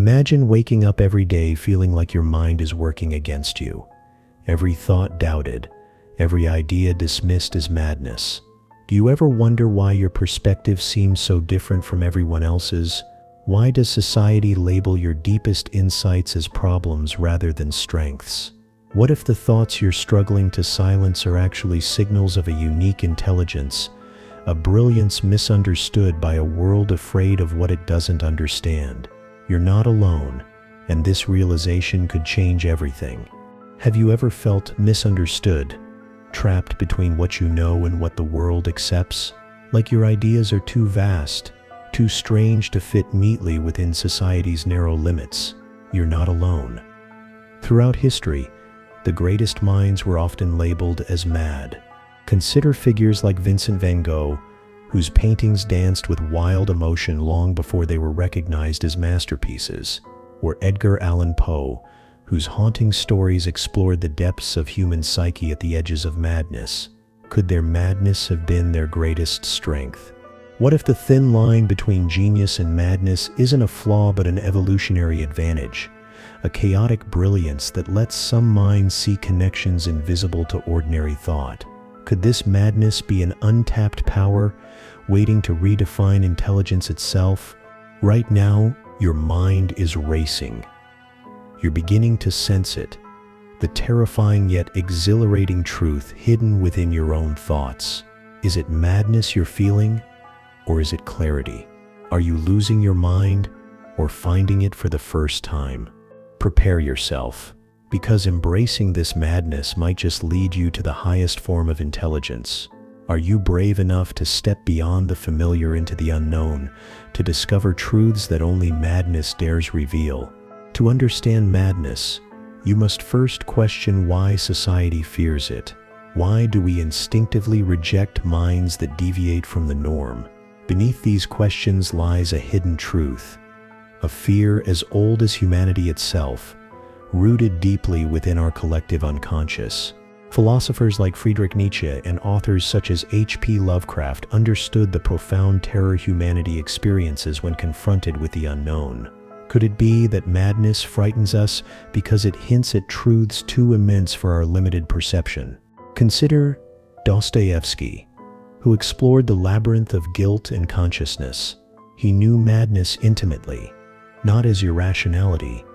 Imagine waking up every day feeling like your mind is working against you. Every thought doubted, every idea dismissed as madness. Do you ever wonder why your perspective seems so different from everyone else's? Why does society label your deepest insights as problems rather than strengths? What if the thoughts you're struggling to silence are actually signals of a unique intelligence, a brilliance misunderstood by a world afraid of what it doesn't understand? You're not alone, and this realization could change everything. Have you ever felt misunderstood, trapped between what you know and what the world accepts? Like your ideas are too vast, too strange to fit neatly within society's narrow limits? You're not alone. Throughout history, the greatest minds were often labeled as mad. Consider figures like Vincent van Gogh, whose paintings danced with wild emotion long before they were recognized as masterpieces, or Edgar Allan Poe, whose haunting stories explored the depths of human psyche at the edges of madness. Could their madness have been their greatest strength? What if the thin line between genius and madness isn't a flaw but an evolutionary advantage? A chaotic brilliance that lets some minds see connections invisible to ordinary thought. Could this madness be an untapped power waiting to redefine intelligence itself? Right now, your mind is racing. You're beginning to sense it, the terrifying yet exhilarating truth hidden within your own thoughts. Is it madness you're feeling, or is it clarity? Are you losing your mind, or finding it for the first time? Prepare yourself, because embracing this madness might just lead you to the highest form of intelligence. Are you brave enough to step beyond the familiar into the unknown, to discover truths that only madness dares reveal? To understand madness, you must first question why society fears it. Why do we instinctively reject minds that deviate from the norm? Beneath these questions lies a hidden truth, a fear as old as humanity itself, rooted deeply within our collective unconscious. Philosophers like Friedrich Nietzsche and authors such as H.P. Lovecraft understood the profound terror humanity experiences when confronted with the unknown. Could it be that madness frightens us because it hints at truths too immense for our limited perception? Consider Dostoevsky, who explored the labyrinth of guilt and consciousness. He knew madness intimately, not as irrationality,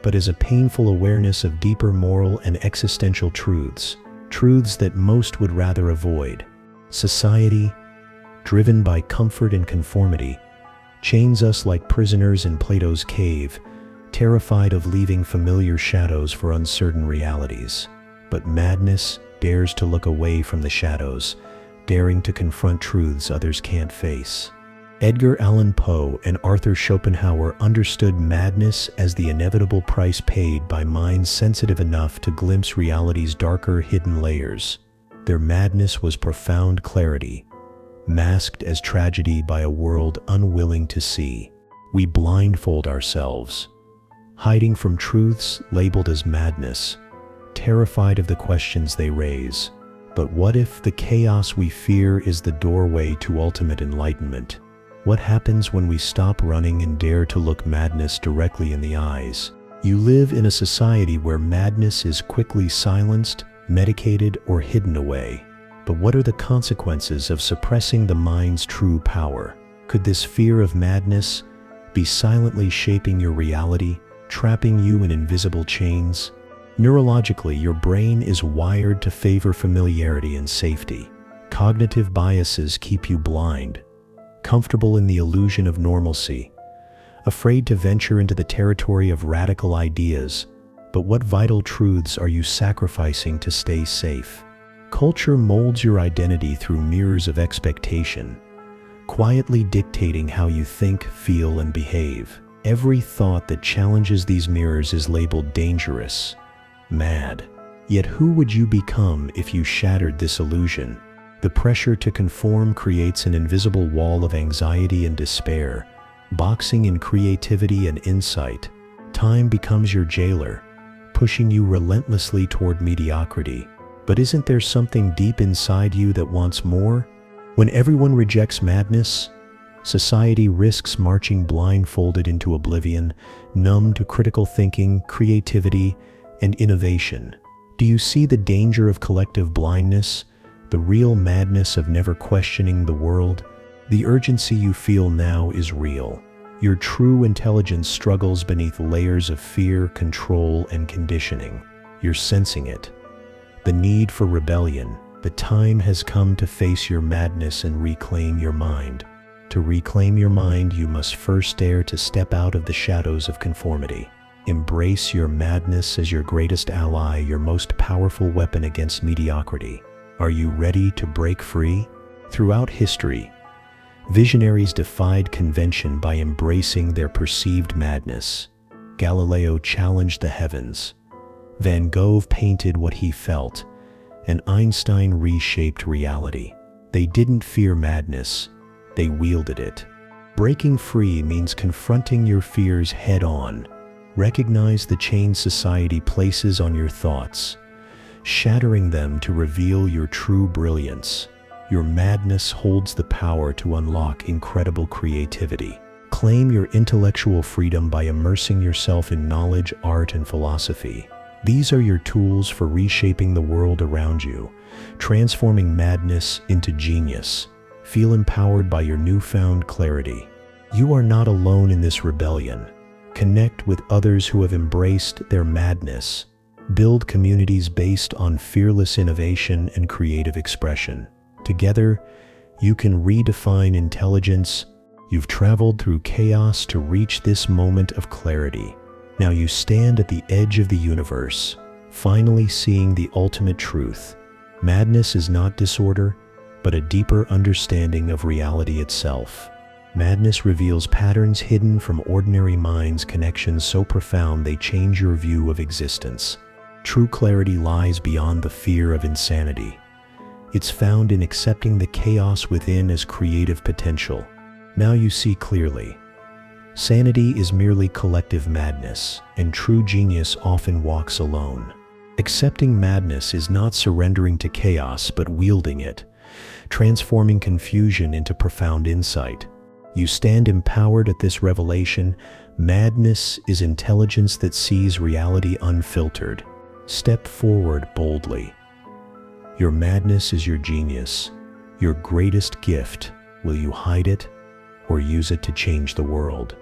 but as a painful awareness of deeper moral and existential truths, truths that most would rather avoid. Society, driven by comfort and conformity, chains us like prisoners in Plato's cave, terrified of leaving familiar shadows for uncertain realities. But madness dares to look away from the shadows, daring to confront truths others can't face. Edgar Allan Poe and Arthur Schopenhauer understood madness as the inevitable price paid by minds sensitive enough to glimpse reality's darker hidden layers. Their madness was profound clarity, masked as tragedy by a world unwilling to see. We blindfold ourselves, hiding from truths labeled as madness, terrified of the questions they raise. But what if the chaos we fear is the doorway to ultimate enlightenment? What happens when we stop running and dare to look madness directly in the eyes? You live in a society where madness is quickly silenced, medicated, or hidden away. But what are the consequences of suppressing the mind's true power? Could this fear of madness be silently shaping your reality, trapping you in invisible chains? Neurologically, your brain is wired to favor familiarity and safety. Cognitive biases keep you blind, comfortable in the illusion of normalcy, afraid to venture into the territory of radical ideas. But what vital truths are you sacrificing to stay safe? Culture molds your identity through mirrors of expectation, quietly dictating how you think, feel, and behave. Every thought that challenges these mirrors is labeled dangerous, mad. Yet who would you become if you shattered this illusion? The pressure to conform creates an invisible wall of anxiety and despair, boxing in creativity and insight. Time becomes your jailer, pushing you relentlessly toward mediocrity. But isn't there something deep inside you that wants more? When everyone rejects madness, Society risks marching blindfolded into oblivion, numb to critical thinking, creativity, and innovation. Do you see the danger of collective blindness, the real madness of never questioning the world? The urgency you feel now is real. Your true intelligence struggles beneath layers of fear, control, and conditioning. You're sensing it. The need for rebellion. The time has come to face your madness and reclaim your mind. To reclaim your mind, you must first dare to step out of the shadows of conformity. Embrace your madness as your greatest ally, your most powerful weapon against mediocrity. Are you ready to break free? Throughout history, visionaries defied convention by embracing their perceived madness. Galileo challenged the heavens. Van Gogh painted what he felt, and Einstein reshaped reality. They didn't fear madness, they wielded it. Breaking free means confronting your fears head-on. Recognize the chains society places on your thoughts, shattering them to reveal your true brilliance. Your madness holds the power to unlock incredible creativity. Claim your intellectual freedom by immersing yourself in knowledge, art, and philosophy. These are your tools for reshaping the world around you, transforming madness into genius. Feel empowered by your newfound clarity. You are not alone in this rebellion. Connect with others who have embraced their madness. Build communities based on fearless innovation and creative expression. Together, you can redefine intelligence. You've traveled through chaos to reach this moment of clarity. Now you stand at the edge of the universe, finally seeing the ultimate truth. Madness is not disorder, but a deeper understanding of reality itself. Madness reveals patterns hidden from ordinary minds, connections so profound they change your view of existence. True clarity lies beyond the fear of insanity. It's found in accepting the chaos within as creative potential. Now you see clearly. Sanity is merely collective madness, and true genius often walks alone. Accepting madness is not surrendering to chaos, but wielding it, transforming confusion into profound insight. You stand empowered at this revelation. Madness is intelligence that sees reality unfiltered. Step forward boldly. Your madness is your genius, your greatest gift. Will you hide it or use it to change the world?